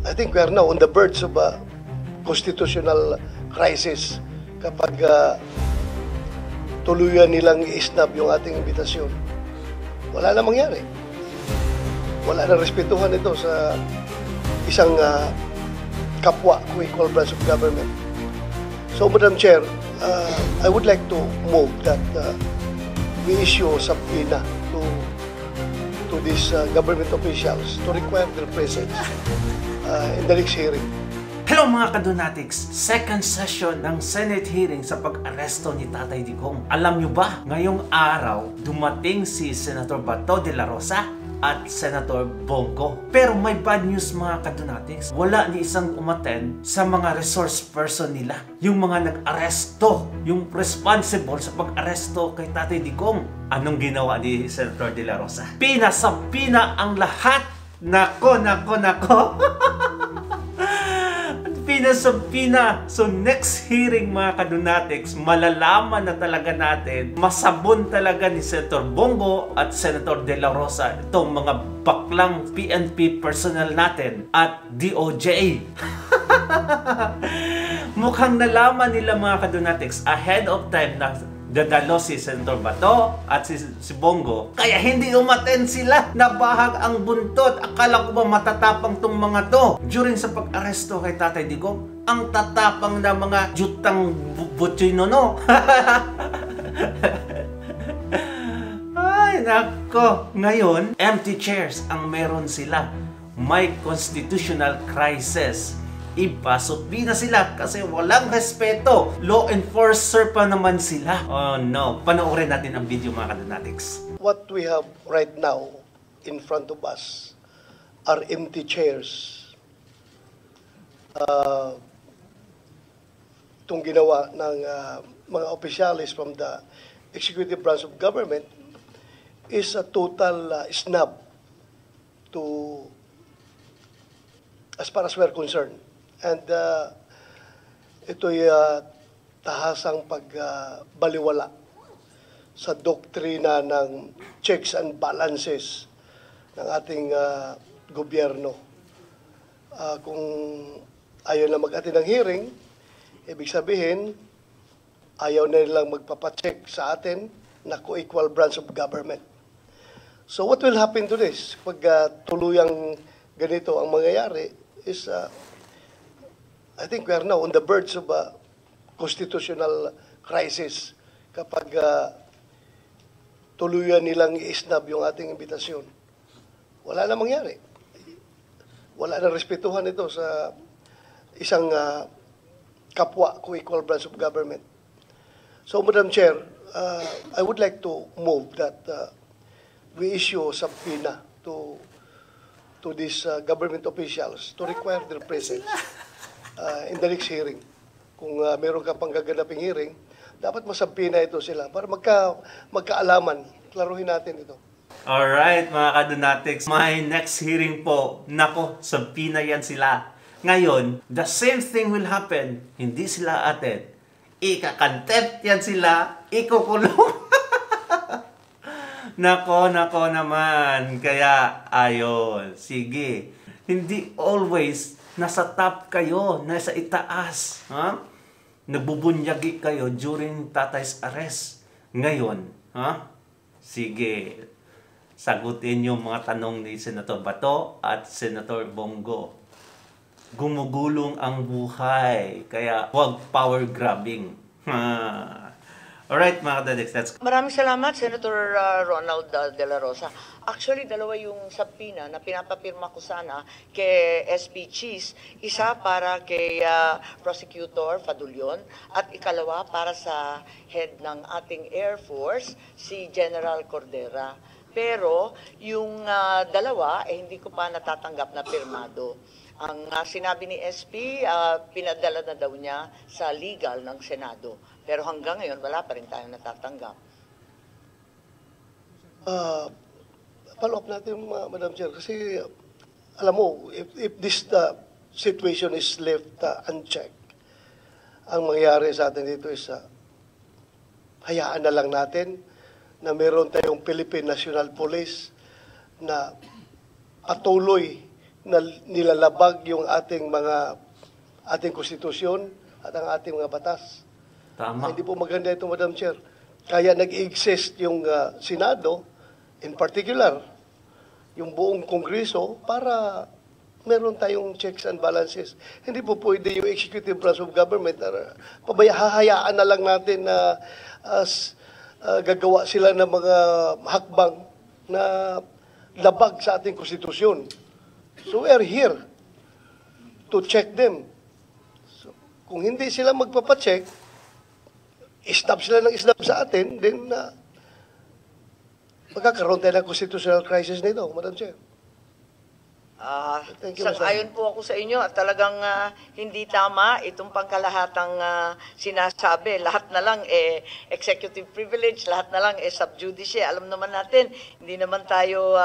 I think we are now on the verge of a constitutional crisis kapag tuluyan nilang i-snub yung ating imbitasyon. Wala na mangyari. Wala na respetuhan ito sa isang kapwa kung equal branch of government. So, Madam Chair, I would like to move that we issue a subpoena to these government officials to require their presence in the next hearing. Hello mga kadonatics! Second session ng Senate hearing sa pag-aresto ni Tatay Digong. Alam nyo ba, ngayong araw, dumating si Senator Bato de la Rosa at Senator Bongo. Pero may bad news mga kadonatics. Wala ni isang umattend sa mga resource person nila. Yung mga nag-aresto, yung responsible sa pag-aresto kay Tatay Digong. Anong ginawa ni Senator de la Rosa? Pinasapina ang lahat. Nako. Pinasapina. So next hearing mga kadonatics, malalaman na talaga natin, masabon talaga ni Senator Bongo at Senator De La Rosa itong mga baklang PNP personnel natin at DOJ. Mukhang nalaman nila mga kadonatics ahead of time na dadalo si Senator Bato at si Bongo. Kaya hindi umattend sila. Nabahag ang buntot. Akala ko ba matatapang tong mga to? During sa pag-aresto kay Tatay Digong, ang tatapang na mga jutang butchino, no? Ay, nako. Ngayon, empty chairs ang meron sila. May constitutional crisis. Ipasok na sila kasi walang respeto. Law enforcer pa naman sila. Oh no. Panoorin natin ang video mga kadonatics. What we have right now in front of us are empty chairs. Itong ginawa ng mga opisyalis from the executive branch of government is a total snub to as far as we're concerned. And ito'y tahasang pagbaliwala sa doktrina ng checks and balances ng ating gobyerno. Kung ayaw na mag-attend ng hearing, ibig sabihin, ayaw na nilang magpapacheck sa atin na co-equal branch of government. So what will happen to this? Pag tuluyang ganito ang mangyayari is I think we are now on the verge of a constitutional crisis kapag tuluyan nilang i-snub yung ating imbitasyon. Wala na mangyari. Wala na respetuhan ito sa isang kapwa co-equal branch of government. So, Madam Chair, I would like to move that we issue a subpoena to these government officials to require their presence in the next hearing. Kung meron ka pang gaganaping hearing, dapat masampina ito sila para magkaalaman. Klaruhin natin ito. Alright mga kadonatics, my next hearing po, nako, sampina yan sila. Ngayon, the same thing will happen. Hindi sila attend. Ika-contempt yan sila, ikukulong. Nako naman. Kaya, ayon, sige. Hindi always nasa top kayo, nasa itaas. Ha? Nagbubunyagi kayo during Tatay's arrest. Ngayon, ha? Sige, sagutin yung mga tanong ni Senator Bato at Senator Bongo. Gumugulong ang buhay, kaya huwag power grabbing. Alright mga kadonatics, that's... Maraming salamat, Senator Ronald De La Rosa. Actually, dalawa yung subpoena na pinapapirma ko sana kay SP Cheese. Isa para kay Prosecutor Fadulyon at ikalawa para sa head ng ating Air Force, si General Cordera. Pero yung dalawa, hindi ko pa natatanggap na pirmado. Ang sinabi ni SP, pinadala na daw niya sa legal ng Senado. Pero hanggang ngayon, wala pa rin tayong natatanggap. Follow up natin, Madam Chair, kasi alam mo, if this situation is left unchecked, ang mangyayari sa atin dito is hayaan na lang natin na meron tayong Philippine National Police na patuloy na nilalabag yung ating konstitusyon at ang ating mga batas. Tama. Hindi po maganda ito, Madam Chair. Kaya nag-exist yung Senado, in particular, yung buong Kongreso, para meron tayong checks and balances. Hindi po pwede yung executive branch of government na hahayaan na lang natin na gagawa sila ng mga hakbang na labag sa ating konstitusyon. So we are here to check them. So, kung hindi sila magpapacheck, stop sila ng stop sa atin, then magkakaroon tayo ng constitutional crisis nito, Madam Chair. Thank you, Mr. Ayon po ako sa inyo at talagang hindi tama itong pangkalahatang sinasabi. Lahat na lang executive privilege, lahat na lang sub judice. Alam naman natin, hindi naman tayo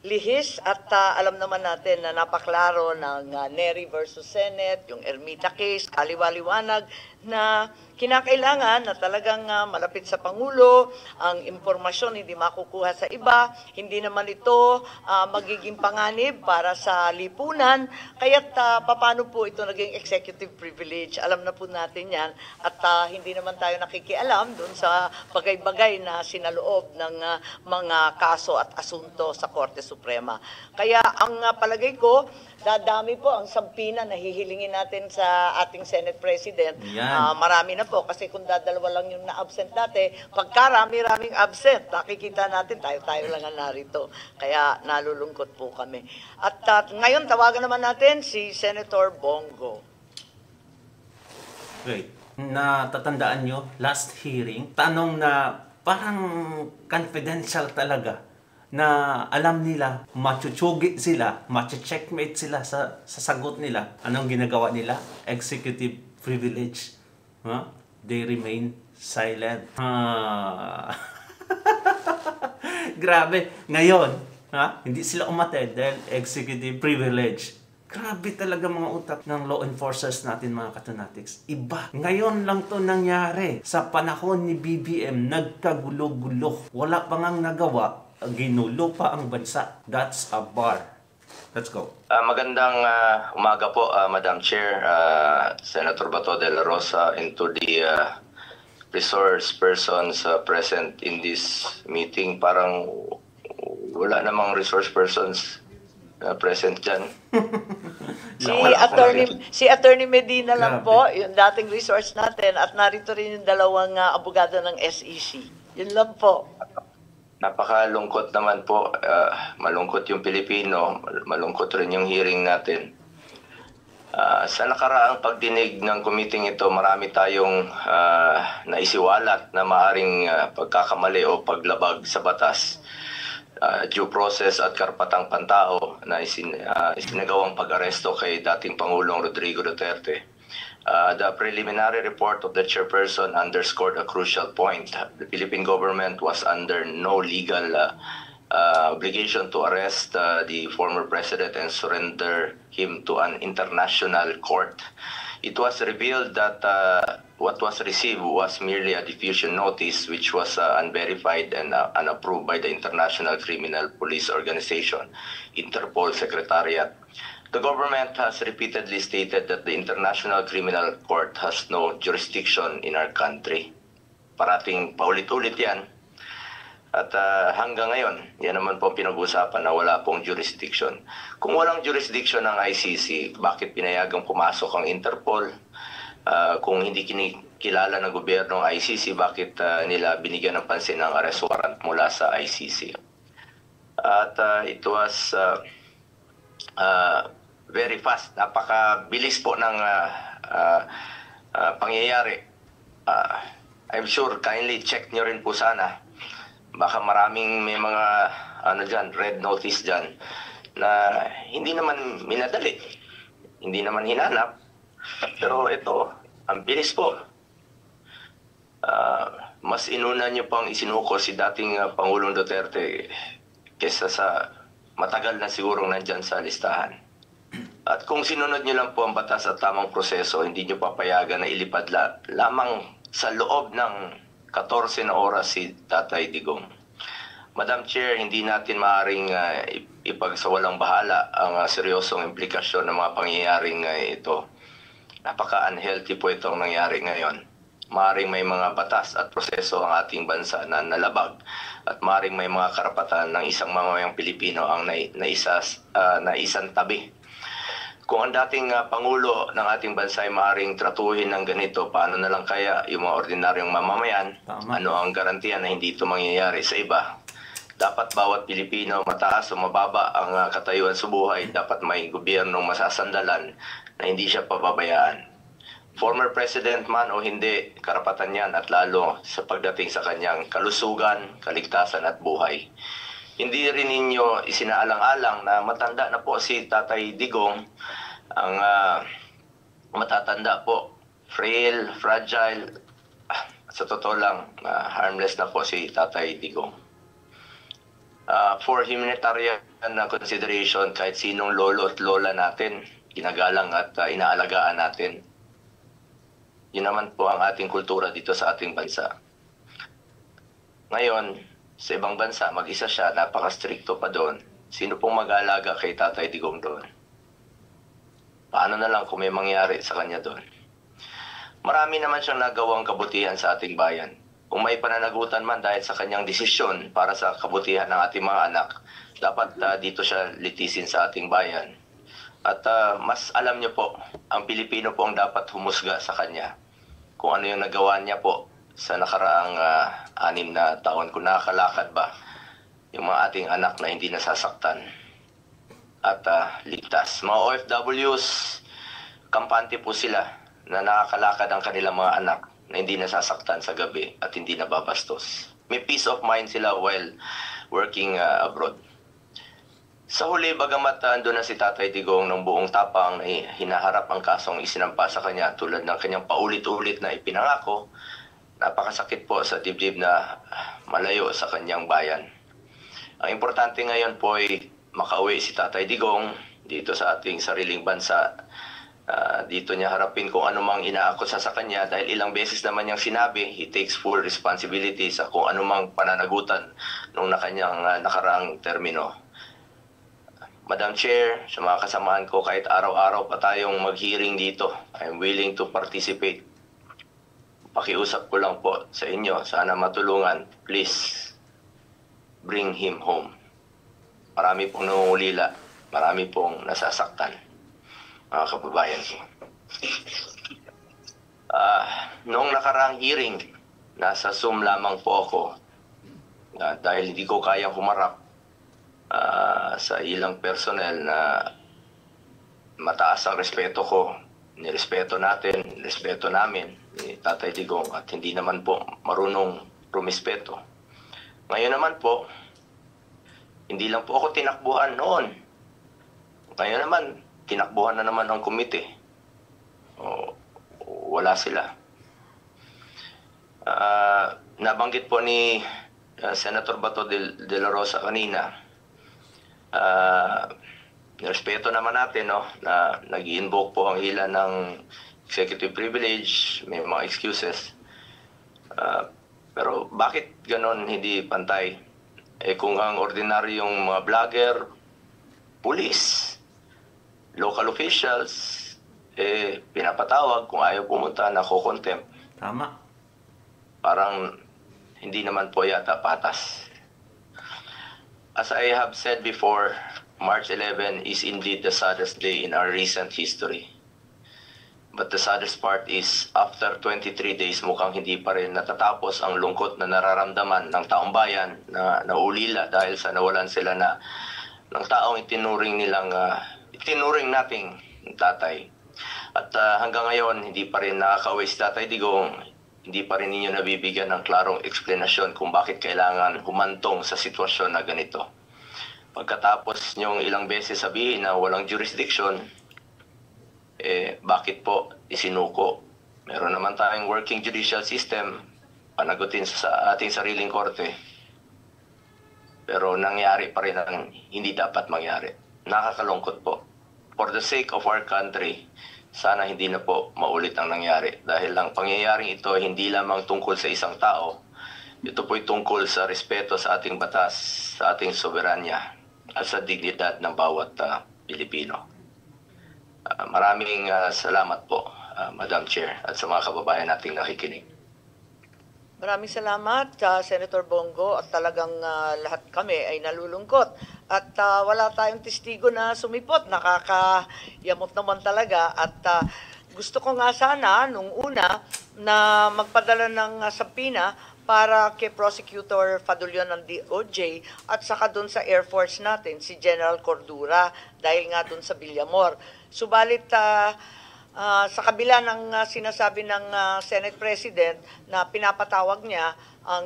lihis at alam naman natin na napaklaro ng Neri versus Senate, yung Ermita case, kaliwaliwanag na kinakailangan na talagang malapit sa Pangulo, ang impormasyon hindi makukuha sa iba, hindi naman ito magiging panganib para sa lipunan, kaya't paano po ito naging executive privilege, alam na po natin yan, at hindi naman tayo nakikialam doon sa bagay-bagay na sinaloob ng mga kaso at asunto sa Korte Suprema. Kaya ang palagay ko, dadami po ang sampina na hihilingin natin sa ating Senate President. Marami na po kasi kung dadalawa lang yung na-absent dati, pagkarami-raming absent, nakikita natin tayo-tayo lang ang narito. Kaya nalulungkot po kami. At ngayon, tawagan naman natin si Senator Bongo. Wait, natatandaan nyo, last hearing, tanong na parang confidential talaga na alam nila, machuchugi sila, mache-checkmate sila sa sagot nila. Anong ginagawa nila? Executive privilege. They remain silent. Grabe. Ngayon, hindi sila umattend dahil executive privilege. Grabe talaga mga utak ng law enforcers natin, mga katunatics. Iba. Ngayon lang to nangyari. Sa panahon ni BBM, nagkagulo-gulo. Wala pa ngang nagawa. Ginulo pa ang bansa. That's a bar. Let's go. Magandang umaga po, Madam Chair, Senator Bato de la Rosa, and to the resource persons present in this meeting. Parang wala namang resource persons present dyan. Si Attorney Medina lang po, yung dating resource natin, at narito rin yung dalawang abogado ng SEC. Yun lang po. Napakalungkot naman po. Malungkot yung Pilipino, malungkot rin yung hearing natin. Sa nakaraang pagdinig ng committee ito, marami tayong naisiwalat na maaring pagkakamali o paglabag sa batas, due process at karapatang pantao na isinagawang pag-aresto kay dating Pangulong Rodrigo Duterte. The preliminary report of the chairperson underscored a crucial point. The Philippine government was under no legal obligation to arrest the former president and surrender him to an international court. It was revealed that what was received was merely a diffusion notice which was unverified and unapproved by the International Criminal Police Organization, Interpol Secretariat. The government has repeatedly stated that the International Criminal Court has no jurisdiction in our country. Parating paulit-ulit yan. At hanggang ngayon, yan naman po pinag-usapan na wala pong jurisdiction. Kung walang jurisdiction ng ICC, bakit pinayagang pumasok ang Interpol? Kung hindi kinikilala ng gobyerno ng ICC, bakit nila binigyan ng pansin ng arrest warrant mula sa ICC? At it was very fast, napakabilis po ng pangyayari. I'm sure kindly check nyo rin po sana. Baka maraming may mga red notice dyan na hindi naman minadali, hindi naman hinanap. Pero ito, ang bilis po. Mas inuna nyo pang isinuko si dating Pangulong Duterte kesa sa matagal na sigurong nandyan sa listahan. At kung sinunod nyo lang po ang batas at tamang proseso, hindi nyo papayagan na ilipad lamang sa loob ng 14 na oras si Tatay Digong. Madam Chair, hindi natin maaaring ipagsawalang bahala ang seryosong implikasyon ng mga pangyayaring ito. Napaka-unhealthy po itong nangyari ngayon. Maaring may mga batas at proseso ang ating bansa na nalabag at maaring may mga karapatan ng isang mamamayang Pilipino ang naisang tabi. Kung ang dating Pangulo ng ating bansa ay maaaring tratuhin ng ganito, paano na lang kaya yung mga ordinaryong mamamayan? Tama. Ano ang garantiya na hindi ito mangyayari sa iba? Dapat bawat Pilipino, mataas o mababa ang katayuan sa buhay, dapat may gobyernong masasandalan na hindi siya pababayaan. Former President man o hindi, karapatan yan at lalo sa pagdating sa kanyang kalusugan, kaligtasan at buhay. Hindi rin ninyo isinaalang-alang na matanda na po si Tatay Digong, ang matatanda po, frail, fragile, sa totoo lang, harmless na po si Tatay Digong. For humanitarian consideration, kahit sinong lolo at lola natin, ginagalang at inaalagaan natin. Yun naman po ang ating kultura dito sa ating bansa. Ngayon, sa ibang bansa, mag-isa siya, napaka-stricto pa doon. Sino pong mag-aalaga kay Tatay Digong doon? Paano na lang kung may mangyari sa kanya doon? Marami naman siyang nagawang kabutihan sa ating bayan. Kung may pananagutan man dahil sa kanyang desisyon para sa kabutihan ng ating mga anak, dapat dito siya litisin sa ating bayan. At mas alam niyo po, ang Pilipino po ang dapat humusga sa kanya. Kung ano yung nagawa niya po sa nakaraang 6 na taon, kung nakakalakad ba yung mga ating anak na hindi nasasaktan at ligtas. Mga OFWs, kampante po sila na nakakalakad ang kanilang mga anak na hindi nasasaktan sa gabi at hindi nababastos. May peace of mind sila while working abroad. Sa huli, bagamat andun na si Tatay Digong ng buong tapang na hinaharap ang kasong isinampa sa kanya tulad ng kanyang paulit-ulit na ipinangako, napakasakit po sa dibdib na malayo sa kanyang bayan. Ang importante ngayon po ay makauwi si Tatay Digong dito sa ating sariling bansa. Dito niya harapin kung ano mang inaakusa sa kanya dahil ilang beses naman niyang sinabi, he takes full responsibility sa kung ano mang pananagutan nung kanyang nakaraang termino. Madam Chair, sa mga kasamahan ko, kahit araw-araw pa tayong mag-hearing dito, I'm willing to participate. Pakiusap ko lang po sa inyo, sana matulungan, please, bring him home. Marami pong nangungulila, marami pong nasasaktan, mga kababayan ko. Noong nakaraang hearing, nasa Zoom lamang po ako dahil hindi ko kayang humarap sa ilang personnel na mataas ang respeto ko, nirespeto natin, respeto namin ni Tatay Digong at hindi naman po marunong rumispeto. Ngayon naman po, hindi lang po ako tinakbuhan noon. Ngayon naman, tinakbuhan na naman ng komite. Wala sila. Nabanggit po ni Senator Bato de la Rosa kanina, respeto naman natin na nag-invoke po ang hila ng executive privilege, may mga excuses. Pero bakit ganon hindi pantay? Kung ang ordinaryong mga vlogger, police, local officials, pinapatawag kung ayaw pumunta, nako-contempt. Tama. Parang hindi naman po yata patas. As I have said before, March 11 is indeed the saddest day in our recent history. But the saddest part is, after 23 days, mukhang hindi pa rin natatapos ang lungkot na nararamdaman ng taong bayan na naulila dahil sa nawalan sila ng taong itinuring nating tatay. At hanggang ngayon, hindi pa rin nakakauwi si Tatay Digong, hindi pa rin ninyo nabibigyan ng klarong eksplanasyon kung bakit kailangan humantong sa sitwasyon na ganito. Pagkatapos nyong ilang beses sabihin na walang jurisdiction, bakit po isinuko? Meron naman tayong working judicial system, panagutin sa ating sariling korte. Pero nangyari pa rin ang hindi dapat mangyari. Nakakalungkot po. For the sake of our country, sana hindi na po maulit ang nangyari. Dahil ang pangyayaring ito hindi lamang tungkol sa isang tao. Ito po'y tungkol sa respeto sa ating batas, sa ating soberanya. at sa dignidad ng bawat Pilipino. Maraming salamat po, Madam Chair, at sa mga kababayan nating nakikinig. Maraming salamat, Senator Bongo, at talagang lahat kami ay nalulungkot. At wala tayong testigo na sumipot, nakakayamot naman talaga. At gusto ko nga sana, nung una, na magpadala ng subpoena para kay Prosecutor Fadulion ng DOJ at saka doon sa Air Force natin, si General Cordura, dahil nga doon sa Villamor. Subalit, sa kabila ng sinasabi ng Senate President na pinapatawag niya ang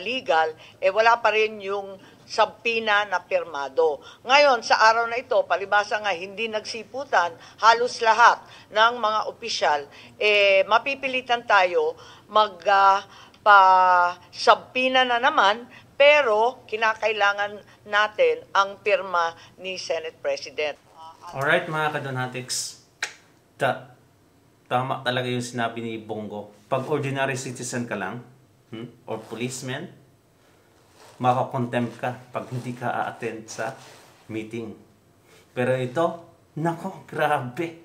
legal, wala pa rin yung subpoena na pirmado. Ngayon, sa araw na ito, palibasa nga hindi nagsiputan, halos lahat ng mga opisyal, mapipilitan tayo pa-subpoena na naman, pero kinakailangan natin ang pirma ni Senate President. Alright mga kadonatics, tama talaga yung sinabi ni Bongo. Pag ordinary citizen ka lang, or policeman, makakontempt ka pag hindi ka a-attend sa meeting. Pero ito, nako, grabe.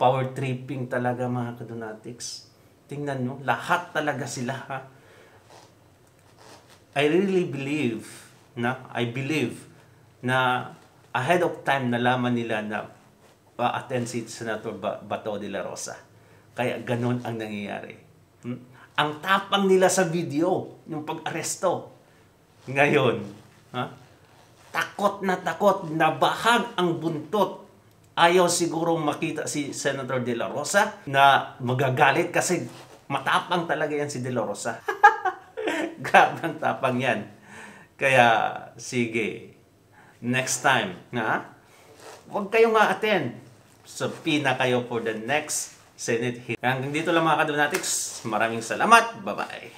Power tripping talaga mga kadonatics. Tingnan nyo, lahat talaga sila ha. I believe na ahead of time nalaman nila na attend si Senator Bato de la Rosa. Kaya ganun ang nangyayari. Ang tapang nila sa video, yung pag-aresto. Ngayon, takot, nabahag ang buntot. Ayaw sigurong makita si Senator de la Rosa na magagalit kasi matapang talaga yan si de la Rosa. Grabe ang tapang yan. Kaya, sige, next time, huwag kayong ma-attend. Subpoena kayo for the next Senate hearing. Hanggang dito lang mga kadonatics. Maraming salamat. Bye-bye.